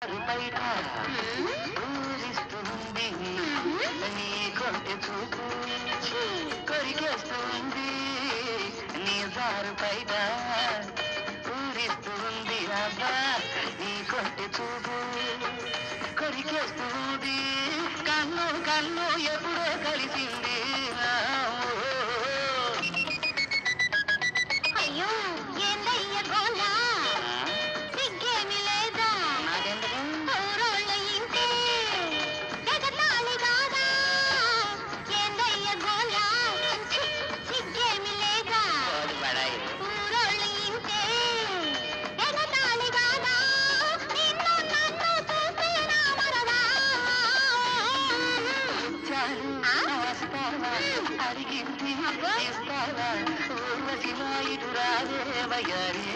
బయట ఊరిస్తుంది నీ కొంటె చూపు కొరికేస్తుంది నీ జారు బయట ఊరిస్తుంది అబ్బా నీ కొంటె చూపు కొరికేస్తుంది కన్ను కన్ను ఎప్పుడో కలిసింది అయ్యో ఏందయ్య గోలా సిగ్గేమి లేదా ఊరోళ్ళ ఇంటే ఎగతాళి కాదా ఏందయ్య గోలా సిగ్గేమి లేదా ఊరోళ్ళ ఇంటే ఎగతాళి కాదా నిన్ను నన్ను చూస్తే నా మరదా అడిగింది ఇస్తావా ఊర్వశివాయుడు రాదేవయ్యారే